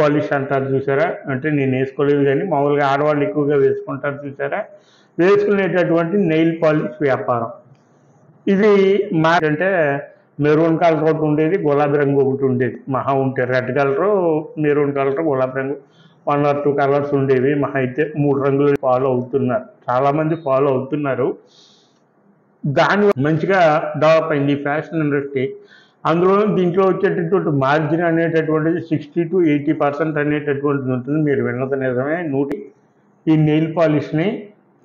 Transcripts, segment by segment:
Polish అంటారు చూసారా? అంటే నేను వేసుకోలేదు కానీ మామూలుగా ఆడవాళ్ళు ఎక్కువగా వేసుకుంటారు చూసారా? వేసుకునేటటువంటి నెయిల్ పాలిష్ వ్యాపారం. ఇది అంటే మెరూన్ కలర్ ఒకటి ఉండేది, గులాబీ రంగు ఒకటి ఉండేది. మహా ఉంటే రెడ్ కలరు, మెరూన్ కలర్, గులాబీ రంగు 1 or 2 కలర్స్ ఉండేవి. మహా అయితే 3 రంగులు ఫాలో అవుతున్నారు. చాలామంది ఫాలో అవుతున్నారు. దాని మంచిగా డెవలప్ అయింది ఈ ఫ్యాషన్ ఇండస్ట్రీ. అందులో దీంట్లో వచ్చేటటువంటి మార్జిన్ అనేటటువంటిది 60-80% అనేటటువంటిది ఉంటుంది. మీరు విన్నది నిజమే. ఈ నెయిల్ పాలిష్ని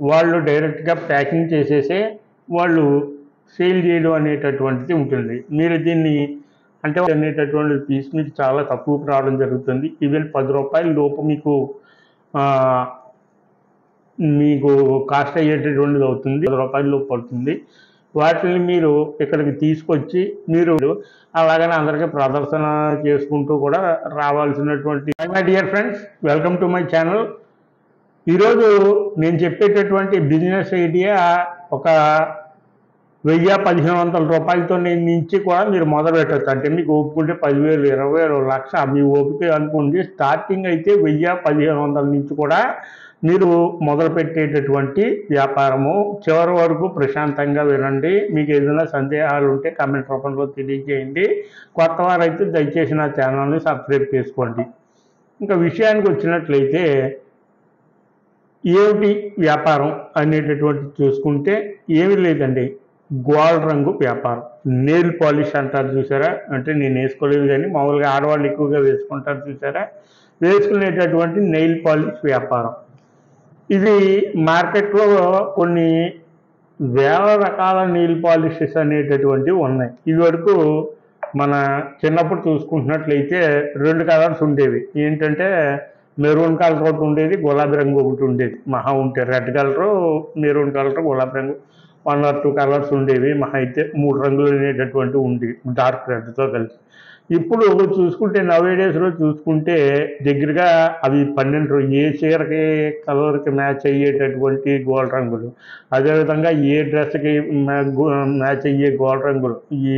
వాళ్ళు డైరెక్ట్గా ప్యాకింగ్ చేసేసే వాళ్ళు సేల్ చేయడం అనేటటువంటిది ఉంటుంది. మీరు దీన్ని అంటే అనేటటువంటి పీస్ మీకు చాలా తక్కువకు రావడం జరుగుతుంది. ఈవెన్ ₹10 లోపు మీకు కాస్ట్ అయ్యేటటువంటిది అవుతుంది. ₹10 లోపు పడుతుంది. వాటిని మీరు ఇక్కడికి తీసుకొచ్చి మీరు అలాగని అందరికీ ప్రదర్శన చేసుకుంటూ కూడా రావాల్సినటువంటి my dear friends, welcome to my channel. ఈరోజు నేను చెప్పేటటువంటి బిజినెస్ ఐడియా ఒక ₹1000-1500 నుంచి కూడా మీరు మొదలు పెట్టచ్చు. అంటే మీకు ఓపుకుంటే 10,000, 20,000, 1,00,000 మీ ఓపిక అనుకోండి. స్టార్టింగ్ అయితే 1000-1500 నుంచి కూడా మీరు మొదలు పెట్టేటటువంటి వ్యాపారము. చివరి వరకు ప్రశాంతంగా వినండి. మీకు ఏదైనా సందేహాలు ఉంటే కామెంట్ రూపంలో తెలియజేయండి. కొత్త వారైతే దయచేసి నా ఛానల్ని సబ్స్క్రైబ్ చేసుకోండి. ఇంకా విషయానికి వచ్చినట్లయితే ఏమిటి వ్యాపారం అనేటటువంటి చూసుకుంటే ఏమీ లేదండి, గోల్డ్ రంగు వ్యాపారం. నెయిల్ పాలిష్ అంటారు చూసారా? అంటే నేను వేసుకోలేదు కానీ మామూలుగా ఆడవాళ్ళు ఎక్కువగా వేసుకుంటారు చూసారా? వేసుకునేటటువంటి నెయిల్ పాలిష్ వ్యాపారం. ఇది మార్కెట్లో కొన్ని వేల రకాల నెయిల్ పాలిషెస్ అనేటటువంటివి ఉన్నాయి. ఇదివరకు మన చిన్నప్పుడు చూసుకుంటున్నట్లయితే 2 కలర్స్ ఉండేవి. ఏంటంటే మెరూన్ కలర్ ఒకటి ఉండేది, గులాబీ రంగు ఒకటి ఉండేది. మహా ఉంటే రెడ్ కలరు, మెరూన్ కలర్, గులాబీ రంగు 1 or 2 కలర్స్ ఉండేవి. మహా అయితే 3 రంగులు అనేటటువంటివి ఉండేవి డార్క్ రెడ్తో కలిసి. ఇప్పుడు చూసుకుంటే నవేడేస్లో చూసుకుంటే దగ్గరగా అవి 12 ఏ చీరకి కలర్కి మ్యాచ్ అయ్యేటటువంటి గోల్డ్ రంగులు, అదేవిధంగా ఏ డ్రెస్కి మ్యాచ్ అయ్యే గోల్డ్ రంగులు, ఈ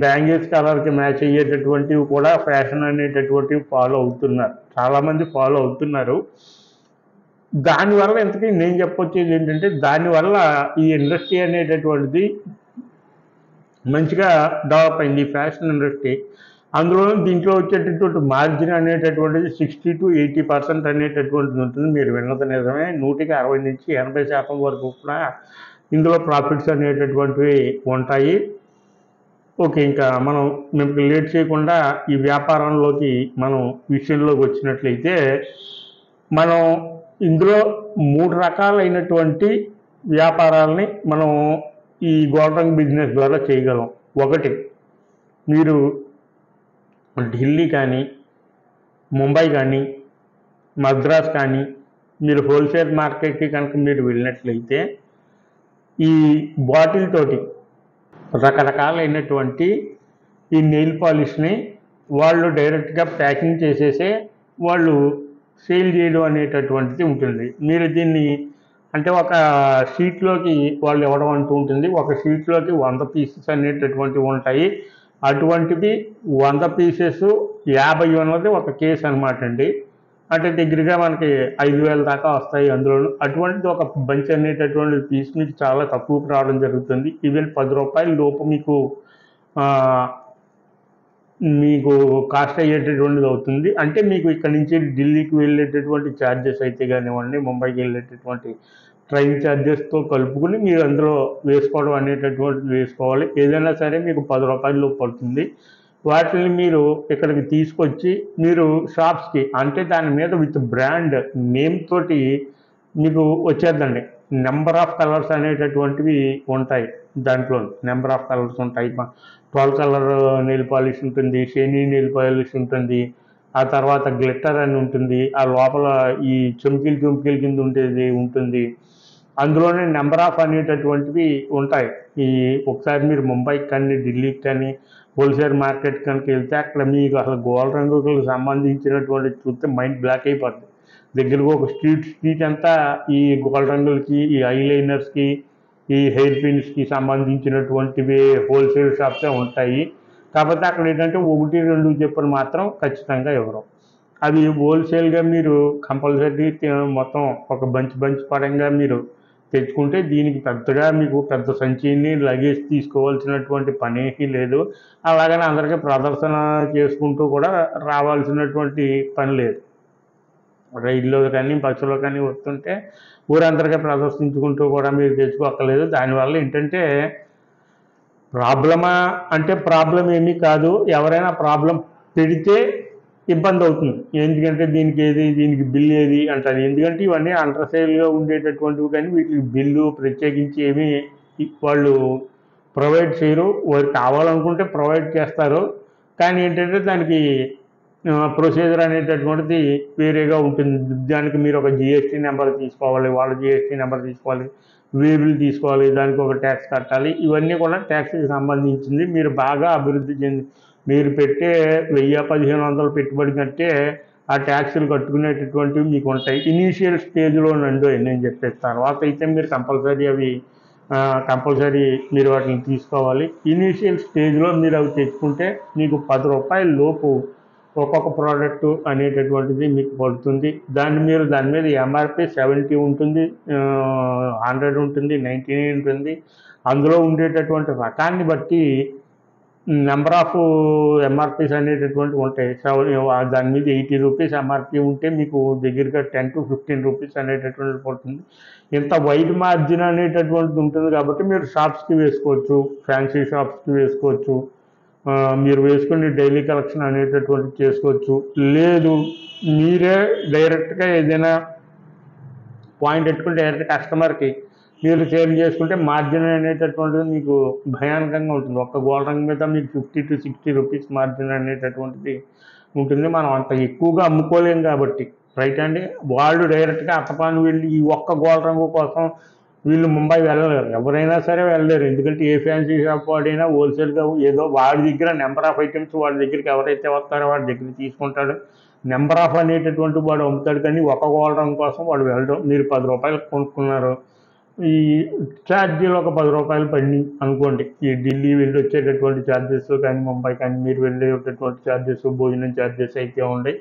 బ్యాంగిల్స్ కలర్కి మ్యాచ్ అయ్యేటటువంటివి కూడా ఫ్యాషన్ అనేటటువంటివి ఫాలో అవుతున్నారు. చాలామంది ఫాలో అవుతున్నారు. దానివల్ల ఇంతకీ నేను చెప్పొచ్చేది ఏంటంటే దానివల్ల ఈ ఇండస్ట్రీ అనేటటువంటిది మంచిగా డెవలప్ అయింది ఈ ఫ్యాషన్ ఇండస్ట్రీ. అందులో దీంట్లో వచ్చేటటువంటి మార్జిన్ అనేటటువంటిది 60-80% అనేటటువంటిది ఉంటుంది. మీరు విన్నది నిజమే. 160-80% వరకు కూడా ఇందులో ప్రాఫిట్స్ అనేటటువంటివి ఉంటాయి. ఓకే, ఇంకా మనం మీకు లేట్ చేయకుండా ఈ వ్యాపారంలోకి విషయంలోకి వచ్చినట్లయితే మనం ఇందులో 3 రకాలైనటువంటి వ్యాపారాలని మనం ఈ గోల్డ్ రంగ్ బిజినెస్ ద్వారా చేయగలం. ఒకటి, మీరు ఢిల్లీ కానీ, ముంబై కానీ, మద్రాస్ కానీ మీరు హోల్సేల్ మార్కెట్కి కనుక మీరు వెళ్ళినట్లయితే ఈ బాటిల్ తోటి రకరకాలైనటువంటి ఈ నెయిల్ పాలిష్ని వాళ్ళు డైరెక్ట్గా ప్యాకింగ్ చేసేసే వాళ్ళు సేల్ చేయడం అనేటటువంటిది ఉంటుంది. మీరు దీన్ని అంటే ఒక షీట్లోకి వాళ్ళు ఇవ్వడం అంటూ ఉంటుంది. ఒక షీట్లోకి 100 పీసెస్ అనేటటువంటివి ఉంటాయి. అటువంటివి 100 పీసెస్ 50 ఉన్నది ఒక కేసు అనమాట అండి. అంటే దగ్గరగా మనకి 5,000 దాకా వస్తాయి అందులోను. అటువంటిది ఒక బంచ్ అనేటటువంటి పీస్ మీకు చాలా తక్కువకు రావడం జరుగుతుంది. ఈవెన్ ₹10 లోపు మీకు కాస్ట్ అయ్యేటటువంటిది అవుతుంది. అంటే మీకు ఇక్కడ నుంచి ఢిల్లీకి వెళ్ళేటటువంటి ఛార్జెస్ అయితే కానివ్వండి, ముంబైకి వెళ్ళేటటువంటి ట్రైన్ ఛార్జెస్తో కలుపుకుని మీరు అందులో వేసుకోవడం అనేటటువంటిది వేసుకోవాలి. ఏదైనా సరే మీకు ₹10 లోపు పడుతుంది. వాటిని మీరు ఇక్కడికి తీసుకొచ్చి మీరు షాప్స్కి అంటే దాని మీద విత్ బ్రాండ్ నేమ్ తోటి మీకు వచ్చేద్దండి. నెంబర్ ఆఫ్ కలర్స్ అనేటటువంటివి ఉంటాయి. దాంట్లో నెంబర్ ఆఫ్ కలర్స్ ఉంటాయి. 12 కలర్ నెయిల్ పాలిష్ ఉంటుంది, షైనీ నెయిల్ పాలిష్ ఉంటుంది, ఆ తర్వాత గ్లిట్టర్ అని ఉంటుంది, ఆ లోపల ఈ చెంకీలు కింద ఉంటుంది. అందులోనే నెంబర్ ఆఫ్ అనేటటువంటివి ఉంటాయి. ఒకసారి మీరు ముంబైకి కానీ, ఢిల్లీకి కానీ హోల్సేల్ మార్కెట్ కనుక వెళ్తే అక్కడ మీకు అసలు గోల్డ్ రంగులకు సంబంధించినటువంటి చూస్తే మైండ్ బ్లాక్ అయిపోతుంది. దగ్గరగా ఒక స్ట్రీట్ అంతా ఈ గోల్డ్ రంగులకి, ఈ ఐలైనర్స్కి, ఈ హెయిర్ పిన్స్కి సంబంధించినటువంటివి హోల్సేల్ షాప్సే ఉంటాయి. కాకపోతే అక్కడ ఏంటంటే 1, 2 చెప్పులు మాత్రం ఖచ్చితంగా ఇవ్వరు. అవి హోల్సేల్గా మీరు కంపల్సరీ మొత్తం ఒక బంచ్ పరంగా మీరు తెచ్చుకుంటే దీనికి పెద్దగా మీకు పెద్ద సంచిని లగేజ్ తీసుకోవాల్సినటువంటి పనేమీ లేదు. అలాగని అందరికీ ప్రదర్శన చేసుకుంటూ కూడా రావాల్సినటువంటి పని లేదు. రైల్లో కానీ బస్సులో కానీ వస్తుంటే ఊరందరికీ ప్రదర్శించుకుంటూ కూడా మీరు తెచ్చుకోక్కర్లేదు. దానివల్ల ఏంటంటే ప్రాబ్లమా అంటే ప్రాబ్లం ఏమీ కాదు. ఎవరైనా ప్రాబ్లం పెడితే ఇబ్బంది అవుతుంది. ఎందుకంటే దీనికి బిల్ ఏది అంటారు. ఎందుకంటే ఇవన్నీ అండర్ సేల్గా ఉండేటటువంటివి, కానీ వీటికి బిల్లు ప్రత్యేకించి ఏమీ వాళ్ళు ప్రొవైడ్ చేయరు. వారు కావాలనుకుంటే ప్రొవైడ్ చేస్తారు, కానీ ఏంటంటే దానికి ప్రొసీజర్ అనేటటువంటిది వేరేగా ఉంటుంది. దానికి మీరు ఒక జిఎస్టీ నెంబర్ తీసుకోవాలి, వాళ్ళ జిఎస్టీ నెంబర్ తీసుకోవాలి, వేబుల్ తీసుకోవాలి, దానికి ఒక ట్యాక్స్ కట్టాలి. ఇవన్నీ కూడా ట్యాక్స్కి సంబంధించింది. మీరు బాగా అభివృద్ధి చెంది మీరు పెట్టే 1000-1500 పెట్టుబడి కంటే ఆ ట్యాక్సులు కట్టుకునేటటువంటివి మీకు ఉంటాయి ఇనీషియల్ స్టేజ్లో నండి. నేను చెప్పేది తర్వాత అయితే మీరు కంపల్సరీ మీరు వాటిని తీసుకోవాలి. ఇనీషియల్ స్టేజ్లో మీరు అవి తెచ్చుకుంటే మీకు ₹10 లోపు ఒక్కొక్క ప్రోడక్ట్ అనేటటువంటిది మీకు పడుతుంది. దాని మీద ఎంఆర్పి 70 ఉంటుంది, 100 ఉంటుంది, 99 ఉంటుంది. అందులో ఉండేటటువంటి రకాన్ని బట్టి నెంబర్ ఆఫ్ ఎంఆర్పీస్ అనేటటువంటివి ఉంటాయి. దాని మీద ₹80 ఎంఆర్పీ ఉంటే మీకు దగ్గరగా ₹10-15 అనేటటువంటిది పడుతుంది. ఇంత వైడ్ మార్జిన్ అనేటటువంటిది ఉంటుంది కాబట్టి మీరు షాప్స్కి వేసుకోవచ్చు, ఫ్యాన్సీ షాప్స్కి వేసుకోవచ్చు, మీరు వేసుకుని డైలీ కలెక్షన్ అనేటటువంటిది చేసుకోవచ్చు. లేదు మీరే డైరెక్ట్గా ఏదైనా పాయింట్ పెట్టుకుని డైరెక్ట్ కస్టమర్కి మీరు సేల్ చేసుకుంటే మార్జిన్ అనేటటువంటిది మీకు భయానకంగా ఉంటుంది. ఒక్క గోల్డ్ రంగు మీద మీకు ₹50-60 మార్జిన్ అనేటటువంటిది ఉంటుంది. మనం అంత ఎక్కువగా అమ్ముకోలేం కాబట్టి, రైట్ అండి. వాళ్ళు డైరెక్ట్గా అత్తపాను వెళ్ళి ఈ ఒక్క గోల్డ్ రంగు కోసం వీళ్ళు ముంబై వెళ్ళలేరు, ఎవరైనా సరే వెళ్ళలేరు. ఎందుకంటే ఏ ఫ్యాన్సీ షాప్ వాడైనా హోల్సేల్గా ఏదో వాడి దగ్గర నెంబర్ ఆఫ్ ఐటమ్స్ వాడి దగ్గరికి ఎవరైతే వస్తారో వాడి దగ్గర తీసుకుంటాడు. నెంబర్ ఆఫ్ అనేటటువంటి వాడు అమ్ముతాడు, కానీ ఒక గోల్డ్ రంగు కోసం వాడు వెళ్ళడం. మీరు ₹10 కొనుక్కున్నారు, ఈ ఛార్జీలు ఒక ₹10 పడి అనుకోండి. ఈ ఢిల్లీ వెళ్ళి వచ్చేటటువంటి ఛార్జెస్ కానీ, ముంబై కానీ మీరు వెళ్ళేటటువంటి ఛార్జెస్, భోజనం ఛార్జెస్ అయితే ఉన్నాయి.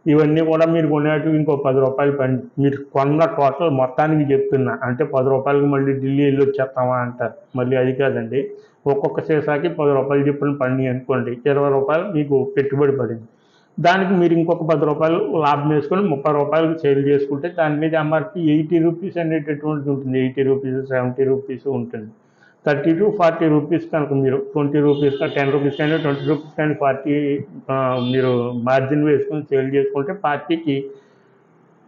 ఇవన్నీ కూడా మీరు కొనేటివి ఇంకో ₹10 పడి మీరు కొన్న టోటల్ మొత్తానికి చెప్తున్నా. అంటే ₹10కి మళ్ళీ ఢిల్లీ వెళ్ళి వచ్చేస్తామా అంటారు. మళ్ళీ అది కాదండి. ఒక్కొక్క సీసాకి ₹10 చొప్పున పడి అనుకోండి, ₹20 మీకు పెట్టుబడి పడింది. దానికి మీరు ఇంకొక ₹10 లాభం వేసుకొని ₹30కి సేల్ చేసుకుంటే దాని మీద ఎంఆర్పి ₹80 అనేటటువంటిది ఉంటుంది. ₹80, ₹70 ఉంటుంది. ₹30-40 కనుక మీరు ₹20 ₹10 కానీ ₹20 కానీ 40 మీరు మార్జిన్ వేసుకొని సేల్ చేసుకుంటే పార్టీకి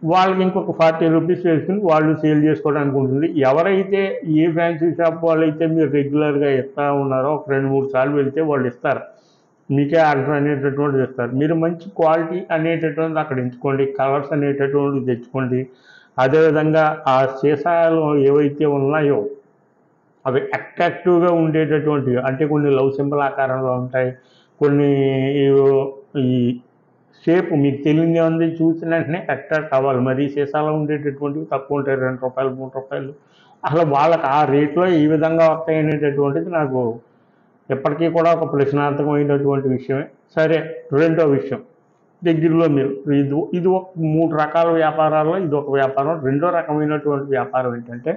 వాళ్ళకి ఇంకొక ₹40 వేసుకుని వాళ్ళు సేల్ చేసుకోవడానికి ఉంటుంది. ఎవరైతే ఏ ఫ్యాన్సీ షాప్ వాళ్ళైతే మీరు రెగ్యులర్గా ఇస్తూ ఉన్నారో ఒక 2-3 సార్లు వెళ్తే వాళ్ళు ఇస్తారు, మీకే ఆర్డర్ అనేటటువంటిది ఇస్తారు. మీరు మంచి క్వాలిటీ అనేటటువంటిది అక్కడ ఎంచుకోండి, కలర్స్ అనేటటువంటిది తెచ్చుకోండి. అదేవిధంగా ఆ సీసాలు ఏవైతే ఉన్నాయో అవి అట్రాక్టివ్గా ఉండేటటువంటివి, అంటే కొన్ని లవ్ సింబల్ ఆకారంలో ఉంటాయి, కొన్ని ఈ షేప్ మీకు తెలియని ఉంది, చూసిన వెంటనే అట్రాక్ట్ అవ్వాలి. మరి సీసాలో ఉండేటటువంటివి తక్కువ ఉంటాయి, ₹2, ₹3. అసలు వాళ్ళకి ఆ రేట్లో ఏ విధంగా వస్తాయి అనేటటువంటిది నాకు ఎప్పటికీ కూడా ఒక ప్రశ్నార్థకమైనటువంటి విషయమే. సరే, రెండో విషయం, దగ్గరలో మీరు ఇది ఒక 3 రకాల వ్యాపారాల్లో ఇది ఒక వ్యాపారం. రెండో రకమైనటువంటి వ్యాపారం ఏంటంటే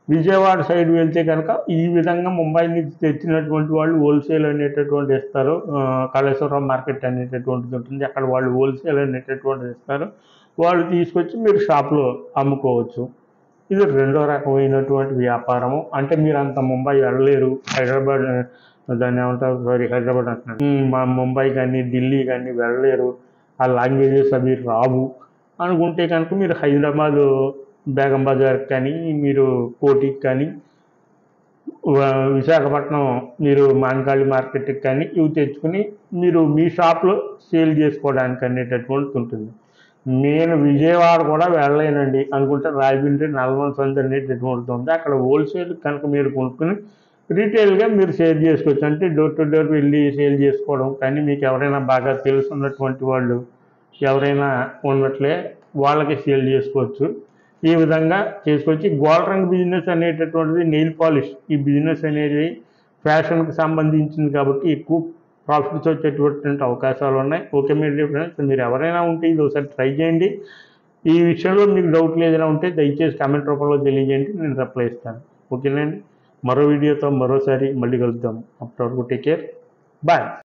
విజయవాడ సైడ్ వెళ్తే కనుక ఈ విధంగా ముంబై నుంచి తెచ్చినటువంటి వాళ్ళు హోల్సేల్ అనేటటువంటి ఇస్తారు. కాళేశ్వరరావు మార్కెట్ అనేటటువంటిది ఉంటుంది, అక్కడ వాళ్ళు హోల్సేల్ అనేటటువంటిది ఇస్తారు. వాళ్ళు తీసుకొచ్చి మీరు షాప్లో అమ్ముకోవచ్చు. ఇది రెండో రకమైనటువంటి వ్యాపారము. అంటే మీరు అంత ముంబై వెళ్ళలేరు, హైదరాబాద్ దాన్ని ఏమంటారు, హైదరాబాద్ అంటున్నాను, మా ముంబై కానీ ఢిల్లీ కానీ వెళ్ళలేరు, ఆ లాంగ్వేజెస్ అవి రావు అనుకుంటే కనుక మీరు హైదరాబాదు బేగం బజార్కి కానీ, మీరు కోటికి కానీ, విశాఖపట్నం మీరు మానకాళి మార్కెట్కి కానీ ఇవి తెచ్చుకుని మీరు మీ షాప్లో సేల్ చేసుకోవడానికి అనేటటువంటిది ఉంటుంది. నేను విజయవాడ కూడా వెళ్ళలేనండి అనుకుంటే రాజమండ్రి నల్గొండ సంత అనేటటువంటిది ఉంది. అక్కడ హోల్సేల్ కనుక మీరు కొనుక్కుని రీటైల్గా మీరు సేల్ చేసుకోవచ్చు. అంటే డోర్ టు డోర్ వెళ్ళి సేల్ చేసుకోవడం కానీ, మీకు ఎవరైనా బాగా తెలుసున్నటువంటి వాళ్ళు ఎవరైనా ఉన్నట్లే వాళ్ళకి సేల్ చేసుకోవచ్చు. ఈ విధంగా చేసుకొచ్చి గోల్డ్ రంగ్ బిజినెస్ అనేటటువంటిది, నెయిల్ పాలిష్ ఈ బిజినెస్ అనేది ఫ్యాషన్కి సంబంధించింది కాబట్టి ఎక్కువ ప్రాఫిట్స్ వచ్చేటటువంటి అవకాశాలు ఉన్నాయి. ఓకే మీరు ఫ్రెండ్స్, మీరు ఎవరైనా ఉంటే ఇది ఒకసారి ట్రై చేయండి. ఈ విషయంలో మీకు డౌట్లు ఏదైనా ఉంటే దయచేసి కామెంట్ రూపంలో తెలియజేయండి, నేను రిప్లై ఇస్తాను. ఓకేనండి, మరో వీడియోతో మరోసారి మళ్ళీ కలుద్దాం. అప్పటి వరకు టేక్ కేర్, బాయ్.